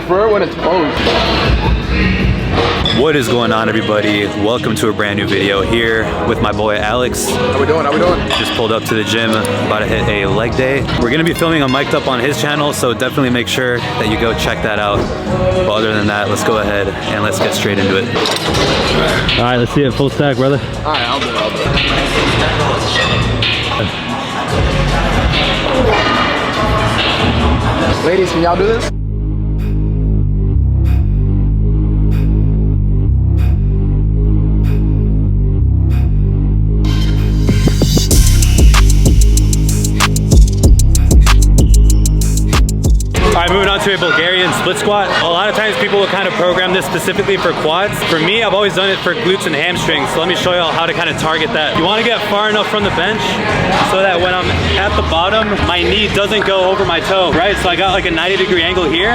prefer it when it's closed. What is going on, everybody? Welcome to a brand new video here with my boy Alex. How we doing? How we doing? Just pulled up to the gym, about to hit a leg day. We're gonna be filming a mic'd up on his channel, so definitely make sure that you go check that out. But other than that, let's go ahead and let's get straight into it. All right, let's see it full stack, brother. All right, I'll do it. Ladies, can y'all do this? Alright, moving on to a Bulgarian split squat. A lot of times people will kind of program this specifically for quads. For me, I've always done it for glutes and hamstrings. So let me show you all how to kind of target that. You want to get far enough from the bench so that when I'm at the bottom, my knee doesn't go over my toe, right? So I got like a 90-degree angle here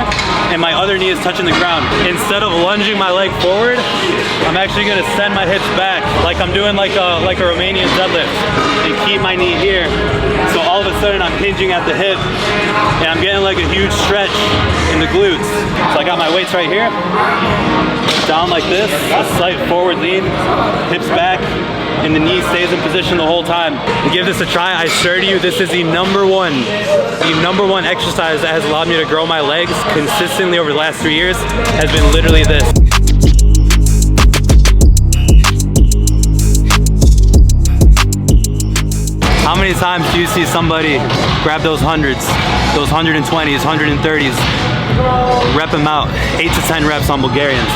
and my other knee is touching the ground. Instead of lunging my leg forward, I'm actually going to send my hips back like I'm doing like a Romanian deadlift and keep my knee here. So all of a sudden I'm hinging at the hip and I'm getting like a huge stretch in the glutes. So I got my weights right here, down like this, a slight forward lean, hips back, and the knee stays in position the whole time. To give this a try, I swear to you, this is the number one exercise that has allowed me to grow my legs consistently over the last 3 years, has been literally this. How many times do you see somebody grab those hundreds, those 120s, 130s, rep them out, 8 to 10 reps on Bulgarians?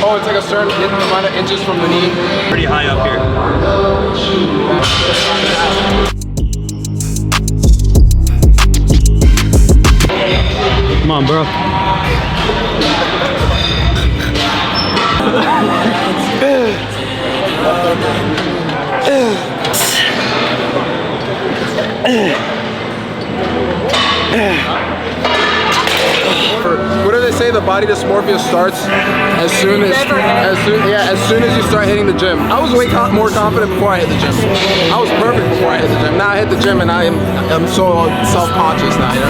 Oh, it's like a certain amount of inches from the knee. Pretty high up here. Come on, bro. What do they say? The body dysmorphia starts as soon as you start hitting the gym. I was way more confident before I hit the gym. I was perfect before I hit the gym. Now I hit the gym and I'm so self-conscious now. You know?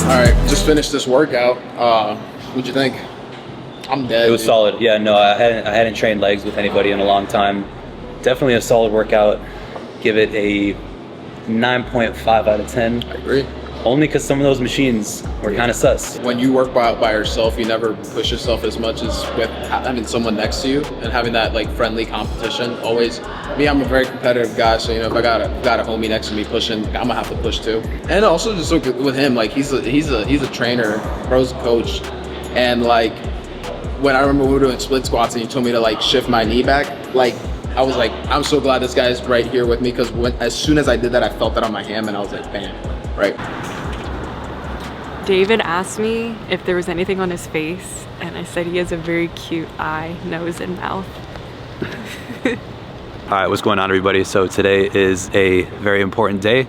Alright, just finished this workout. What'd you think? I'm dead. It was solid. Yeah, no, I hadn't trained legs with anybody in a long time. Definitely a solid workout. Give it a 9.5 out of 10. I agree. Only because some of those machines were kind of sus. When you work by yourself, you never push yourself as much as with having someone next to you and having that like friendly competition. Always, me, I'm a very competitive guy, so you know if I got a homie next to me pushing, I'm gonna have to push too. And also just look with him, like he's a trainer, bro's a coach, and like when I remember we were doing split squats and he told me to like shift my knee back, like I was like, I'm so glad this guy's right here with me, because as soon as I did that, I felt that on my hand and I was like, bam, right. David asked me if there was anything on his face, and I said he has a very cute eye, nose, and mouth. All right, what's going on, everybody? So today is a very important day.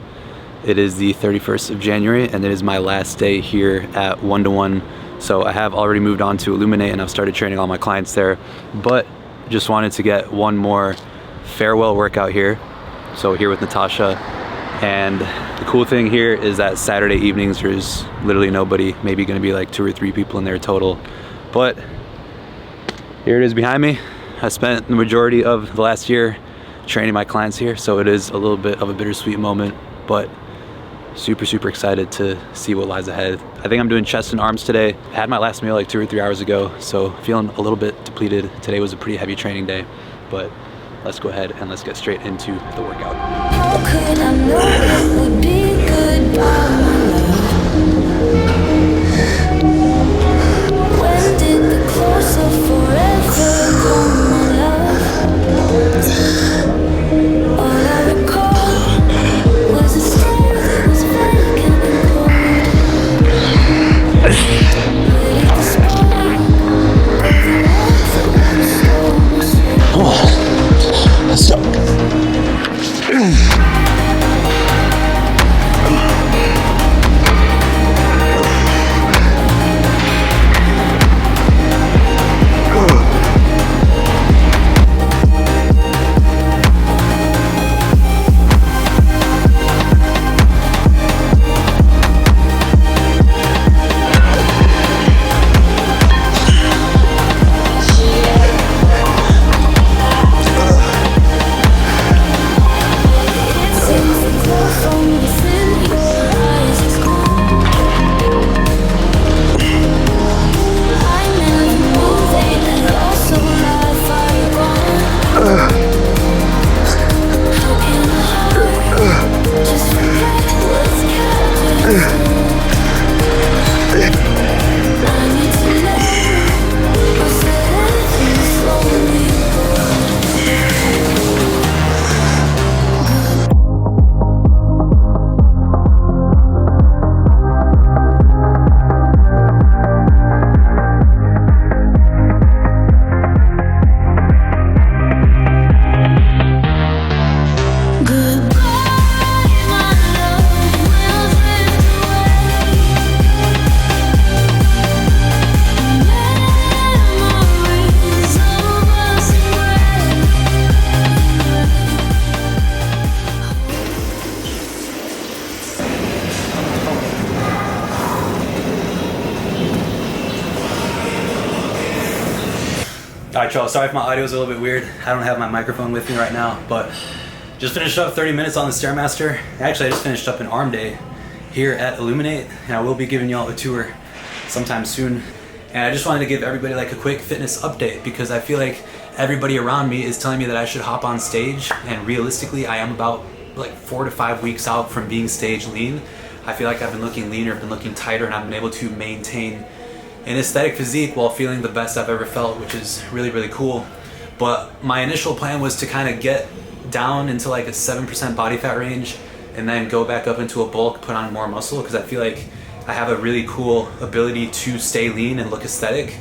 It is the 31st of January, and it is my last day here at 1-to-1. So I have already moved on to Illuminate, and I've started training all my clients there, but just wanted to get one more farewell workout here. So here with Natasha. And the cool thing here is that Saturday evenings there's literally nobody, maybe gonna be like 2 or 3 people in there total. But here it is behind me. I spent the majority of the last year training my clients here, so it is a little bit of a bittersweet moment, but super excited to see what lies ahead. I think I'm doing chest and arms today. I had my last meal like 2 or 3 hours ago, so feeling a little bit depleted. Today was a pretty heavy training day, but let's go ahead and let's get straight into the workout. How could I know it would be goodbye, my love? When did the close of forever come, my love? All I recall was a stare that was vacant and cold. y'all. Sorry if my audio is a little bit weird. I don't have my microphone with me right now, but just finished up 30 minutes on the Stairmaster. Actually, I just finished up an arm day here at Illuminate, and I will be giving y'all a tour sometime soon. And I just wanted to give everybody like a quick fitness update because I feel like everybody around me is telling me that I should hop on stage, and realistically I am about like 4 to 5 weeks out from being stage lean. I feel like I've been looking leaner, been looking tighter, and I've been able to maintain an aesthetic physique while feeling the best I've ever felt, which is really, really cool. But my initial plan was to kind of get down into like a 7% body fat range and then go back up into a bulk, put on more muscle, because I feel like I have a really cool ability to stay lean and look aesthetic,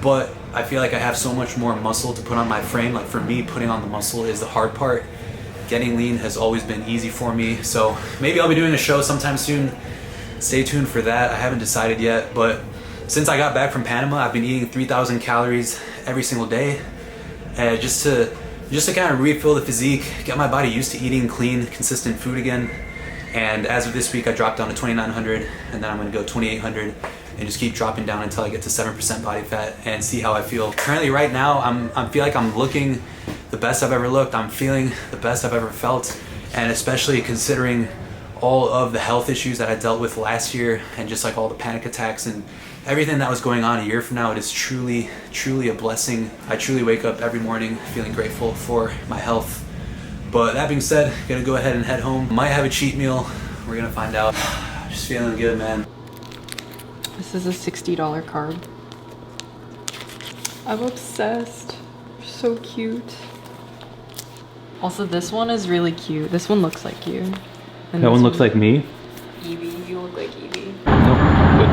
but I feel like I have so much more muscle to put on my frame. Like for me, putting on the muscle is the hard part. Getting lean has always been easy for me. So maybe I'll be doing a show sometime soon. Stay tuned for that. I haven't decided yet, but since I got back from Panama, I've been eating 3,000 calories every single day, just to kind of refill the physique, get my body used to eating clean, consistent food again. And as of this week, I dropped down to 2,900, and then I'm gonna go 2,800, and just keep dropping down until I get to 7% body fat and see how I feel. Currently, right now, I feel like I'm looking the best I've ever looked. I'm feeling the best I've ever felt, and especially considering all of the health issues that I dealt with last year, and just like all the panic attacks and everything that was going on a year from now, it is truly, truly a blessing. I truly wake up every morning feeling grateful for my health. But that being said, gonna go ahead and head home. Might have a cheat meal. We're gonna find out. Just feeling good, man. This is a $60 carb. I'm obsessed. So cute. Also, this one is really cute. This one looks like you. And That one looks like me? Evie. You look like Evie. Nope. Good.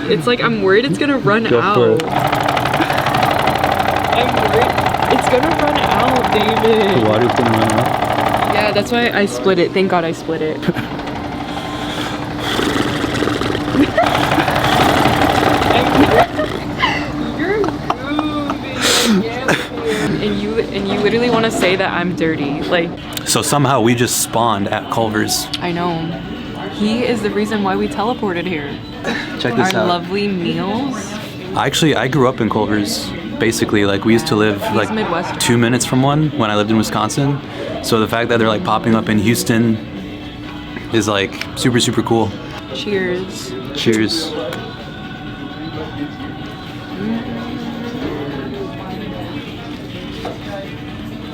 It's like I'm worried it's gonna run Go out. for it. I'm worried it's gonna run out, David. The water's gonna run out? Yeah, that's why I split it. Thank God I split it. You're moving. And you literally want to say that I'm dirty. Like, So somehow we just spawned at Culver's. I know. He is the reason why we teleported here. Check this Our out. lovely meals. Actually, I grew up in Culver's. Basically, like we used to live like Midwest. 2 minutes from one when I lived in Wisconsin. So the fact that they're like popping up in Houston is like super, super cool. Cheers. Cheers.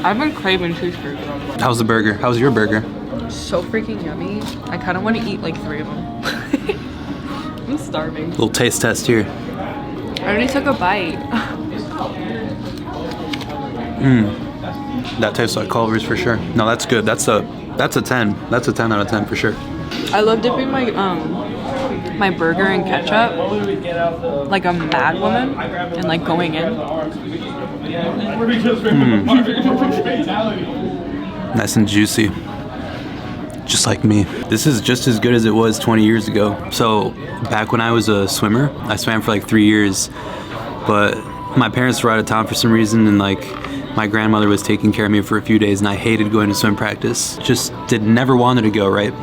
I've been craving cheeseburger. How's the burger? How's your burger? So freaking yummy. I kind of want to eat like 3 of them. I'm starving. Little taste test here. I already took a bite. That tastes like Culver's for sure. No, that's good. That's a 10. That's a 10 out of 10 for sure. I love dipping my my burger in ketchup like a mad woman and like going in. Nice and juicy. Just like me. This is just as good as it was 20 years ago. So back when I was a swimmer, I swam for like 3 years, but my parents were out of town for some reason, and like my grandmother was taking care of me for a few days, and I hated going to swim practice. Just never wanted to go, right?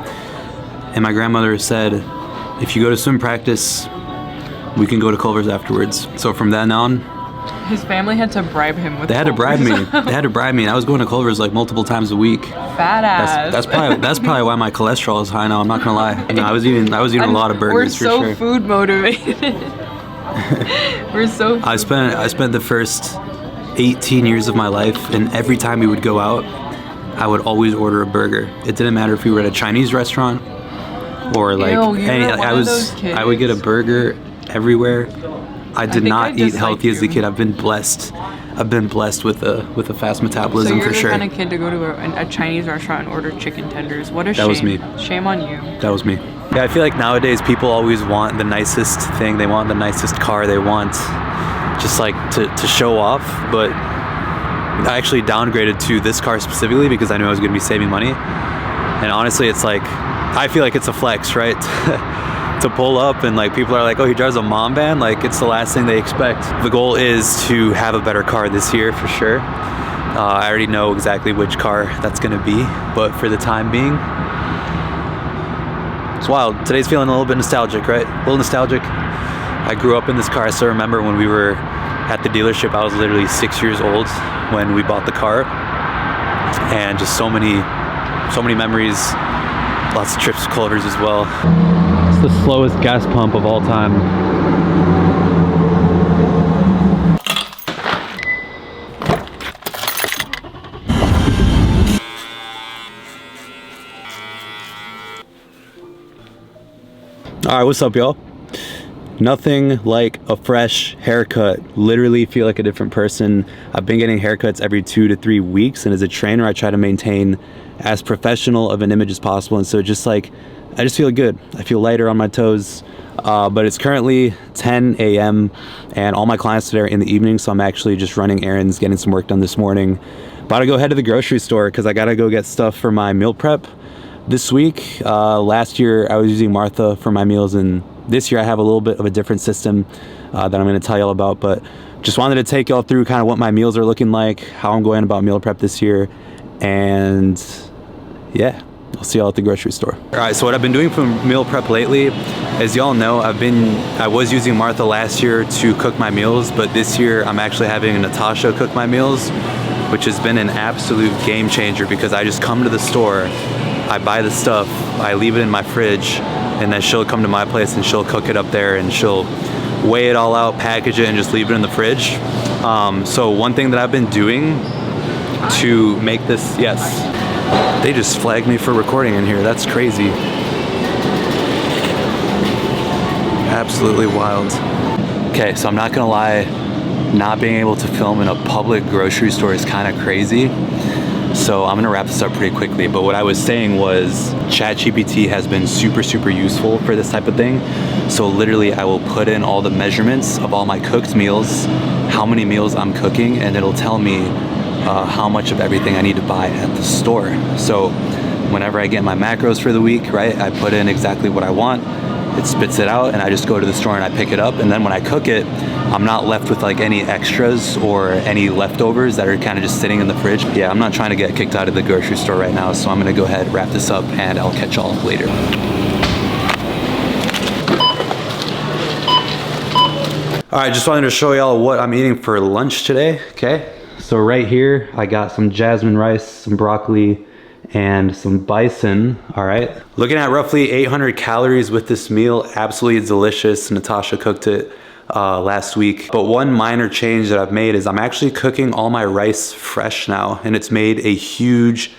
And my grandmother said, if you go to swim practice, we can go to Culver's afterwards. So from then on, His family had to bribe him with they had to bribe me. Culver's. They had to bribe me, and I was going to Culver's like multiple times a week. Fat ass. That's probably why my cholesterol is high now. I'm not gonna lie. No, I was eating a lot of burgers for We're so sure. food motivated. We're so. I spent the first 18 years of my life, and every time we would go out, I would always order a burger. It didn't matter if we were at a Chinese restaurant or like Ew, you any. were one of those I would get a burger everywhere. I did think not I eat dislike healthy as a you. kid. I've been blessed with a fast So metabolism you're for the sure. kind of kid to go to a Chinese restaurant and order chicken tenders. What a shame. That was me. Shame on you. That was me. Yeah, I feel like nowadays people always want the nicest thing. They want the nicest car. They want just like to show off. But I actually downgraded to this car specifically because I knew I was going to be saving money. And honestly, it's like, I feel like it's a flex, right? To pull up and like people are like, oh, he drives a mom van. Like it's the last thing they expect. The goal is to have a better car this year for sure. I already know exactly which car that's going to be. But for the time being, It's wild. Today's feeling a little bit nostalgic, right? A little nostalgic. I grew up in this car. I still remember when we were at the dealership. I was literally 6 years old when we bought the car, and just so many memories. Lots of trips to Culver's as well. It's the slowest gas pump of all time. All right, what's up, y'all? Nothing like a fresh haircut. Literally feel like a different person. I've been getting haircuts every 2 to 3 weeks, and as a trainer, I try to maintain as professional of an image as possible. And so just like, I just feel good. I feel lighter on my toes. But it's currently 10 a.m. and all my clients today are in the evening, so I'm actually just running errands, getting some work done this morning. About to go head to the grocery store because I gotta go get stuff for my meal prep this week. Last year I was using Martha for my meals, and this year I have a little bit of a different system that I'm going to tell y'all about, but just wanted to take y'all through kind of what my meals are looking like, how I'm going about meal prep this year, and yeah, I'll see y'all at the grocery store. All right, so what I've been doing for meal prep lately, as y'all know, I was using Martha last year to cook my meals, but this year I'm actually having Natasha cook my meals, which has been an absolute game changer because I just come to the store, I buy the stuff, I leave it in my fridge, and then she'll come to my place and she'll cook it up there, and she'll weigh it all out, package it, and just leave it in the fridge. So one thing that I've been doing to make this, yes, they just flagged me for recording in here. That's crazy. Absolutely wild. Okay, so I'm not gonna lie, not being able to film in a public grocery store is kind of crazy. So I'm gonna wrap this up pretty quickly, but what I was saying was ChatGPT has been super useful for this type of thing. So literally I will put in all the measurements of all my cooked meals, how many meals I'm cooking, and it'll tell me how much of everything I need to buy at the store. So whenever I get my macros for the week, right, I put in exactly what I want, it spits it out, and I just go to the store and I pick it up, and then when I cook it, I'm not left with like any extras or any leftovers that are kind of just sitting in the fridge. Yeah, I'm not trying to get kicked out of the grocery store right now, so I'm gonna go ahead, wrap this up, and I'll catch y'all later. All right, just wanted to show y'all what I'm eating for lunch today, okay? So right here, I got some jasmine rice, some broccoli, and some bison, all right? Looking at roughly 800 calories with this meal, absolutely delicious. Natasha cooked it last week. But one minor change that I've made is I'm actually cooking all my rice fresh now, and it's made a huge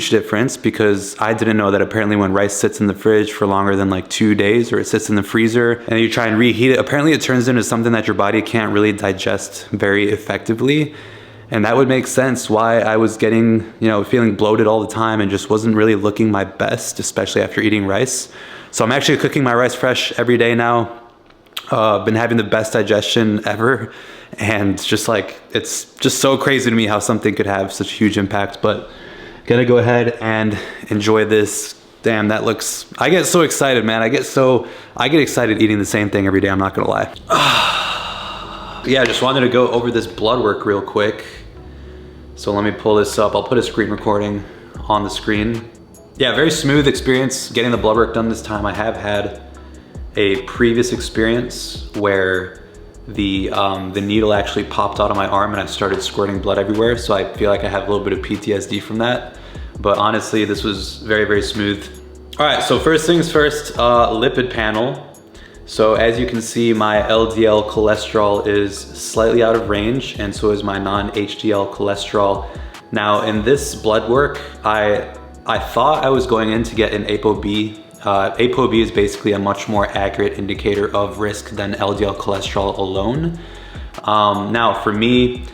difference because I didn't know that apparently when rice sits in the fridge for longer than like 2 days, or it sits in the freezer and you try and reheat it, apparently it turns into something that your body can't really digest very effectively. And that would make sense why I was getting, you know, feeling bloated all the time and just wasn't really looking my best, especially after eating rice. So I'm actually cooking my rice fresh every day now. Been having the best digestion ever, and just like, it's just so crazy to me how something could have such a huge impact. But gonna go ahead and enjoy this. Damn, that looks, I get so excited, man. I get excited eating the same thing every day, I'm not gonna lie. Yeah, I just wanted to go over this blood work real quick. So let me pull this up. I'll put a screen recording on the screen. Yeah, very smooth experience getting the blood work done this time. I have had a previous experience where the needle actually popped out of my arm and I started squirting blood everywhere. So I feel like I have a little bit of PTSD from that. But honestly, this was very smooth. All right, so first things first, lipid panel. So as you can see, my LDL cholesterol is slightly out of range, and so is my non-HDL cholesterol. Now in this blood work, I thought I was going in to get an ApoB. ApoB is basically a much more accurate indicator of risk than LDL cholesterol alone. Now for me,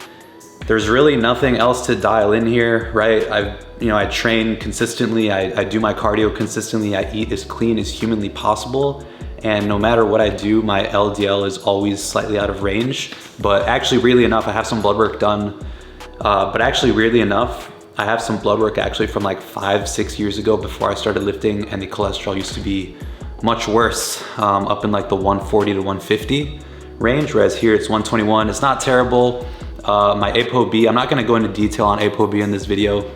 there's really nothing else to dial in here, right? I train consistently, I do my cardio consistently, I eat as clean as humanly possible. And no matter what I do, my LDL is always slightly out of range. But actually, weirdly enough, I have some blood work done. I have some blood work actually from like 5-6 years ago before I started lifting, and the cholesterol used to be much worse, up in like the 140 to 150 range, whereas here it's 121. It's not terrible. My ApoB, I'm not gonna go into detail on ApoB in this video,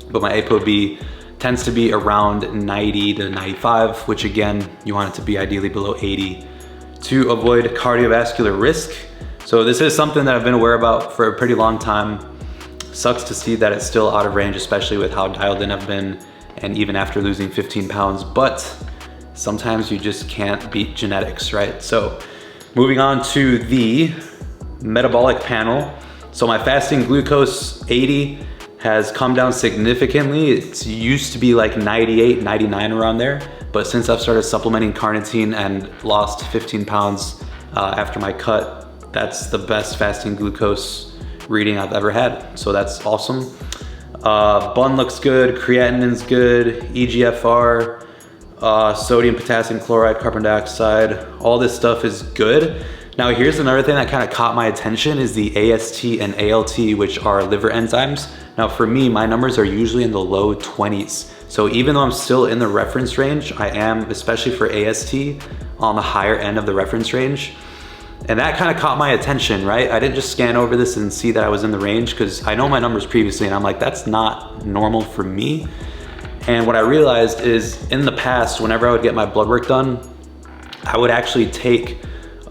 but my ApoB tends to be around 90 to 95, which again, you want it to be ideally below 80 to avoid cardiovascular risk. So this is something that I've been aware about for a pretty long time. Sucks to see that it's still out of range, especially with how dialed in I've been and even after losing 15 pounds, but sometimes you just can't beat genetics, right? So moving on to the metabolic panel. So my fasting glucose 80 has come down significantly. It used to be like 98, 99 around there, but since I've started supplementing carnitine and lost 15 pounds after my cut, that's the best fasting glucose reading I've ever had. So that's awesome. Bun looks good, creatinine's good, EGFR, sodium, potassium chloride, carbon dioxide, all this stuff is good. Now here's another thing that kind of caught my attention is the AST and ALT, which are liver enzymes. Now for me, my numbers are usually in the low 20s. So even though I'm still in the reference range, I am, especially for AST, on the higher end of the reference range. And that kind of caught my attention, right? I didn't just scan over this and see that I was in the range because I know my numbers previously and I'm like, that's not normal for me. And what I realized is in the past, whenever I would get my blood work done, I would actually take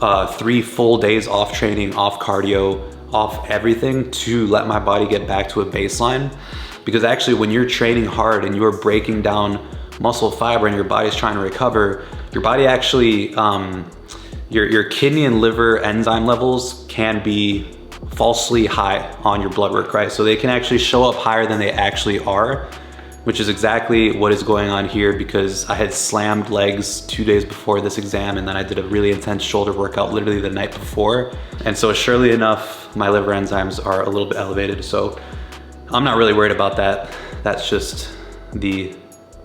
3 full days off training, off cardio, off everything to let my body get back to a baseline. Because actually when you're training hard and you're breaking down muscle fiber and your body's trying to recover, your body actually, your kidney and liver enzyme levels can be falsely high on your blood work, right? So they can actually show up higher than they actually are, which is exactly what is going on here because I had slammed legs 2 days before this exam and then I did a really intense shoulder workout literally the night before. And so surely enough, my liver enzymes are a little bit elevated. So I'm not really worried about that. That's just the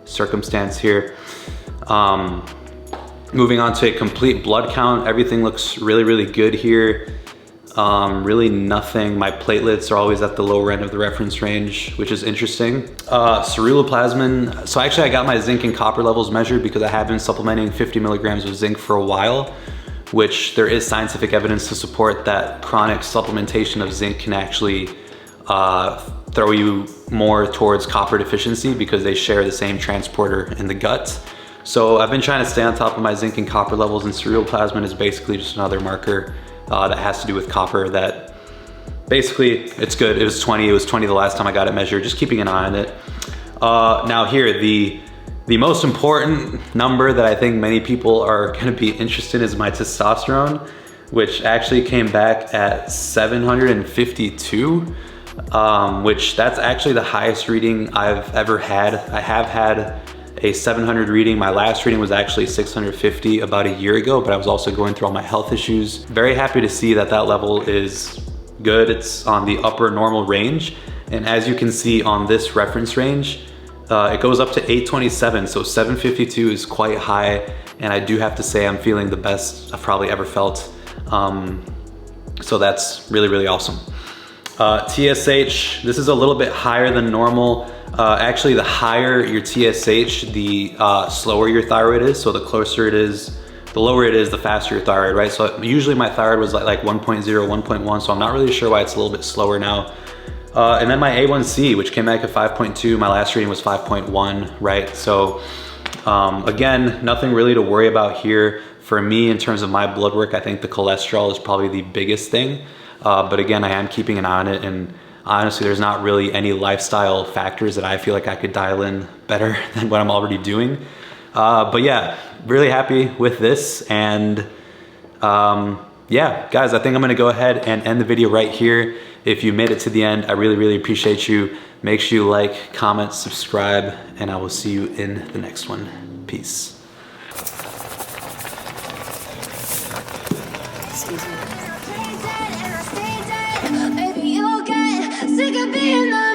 circumstance here. Moving on to a complete blood count, everything looks really, really good here. Really nothing, my platelets are always at the lower end of the reference range, which is interesting. Ceruloplasmin, so actually I got my zinc and copper levels measured because I have been supplementing 50 milligrams of zinc for a while, which there is scientific evidence to support that chronic supplementation of zinc can actually throw you more towards copper deficiency because they share the same transporter in the gut. So I've been trying to stay on top of my zinc and copper levels, and ceruloplasmin is basically just another marker that has to do with copper that basically it's good. It was 20 the last time I got it measured, just keeping an eye on it. Now here, the most important number that I think many people are gonna be interested in is my testosterone, which actually came back at 752, which that's actually the highest reading I've ever had. I have had a 700 reading. My last reading was actually 650 about a year ago, but I was also going through all my health issues. Very happy to see that that level is good. It's on the upper normal range. And as you can see on this reference range, it goes up to 827. So 752 is quite high. And I do have to say I'm feeling the best I've probably ever felt. So that's really, really awesome. TSH, this is a little bit higher than normal. Actually, the higher your TSH, the slower your thyroid is. So the closer it is, the lower it is, the faster your thyroid, right? So usually my thyroid was like 1.0, 1.1. So I'm not really sure why it's a little bit slower now. And then my A1C, which came back at 5.2. My last reading was 5.1, right? So again, nothing really to worry about here. For me, in terms of my blood work, I think the cholesterol is probably the biggest thing. But again, I am keeping an eye on it, and honestly, there's not really any lifestyle factors that I feel like I could dial in better than what I'm already doing. But yeah, really happy with this. And yeah, guys, I think I'm gonna go ahead and end the video right here. If you made it to the end, I really, really appreciate you. Make sure you like, comment, subscribe, and I will see you in the next one. Peace. Baby, you'll get sick of being the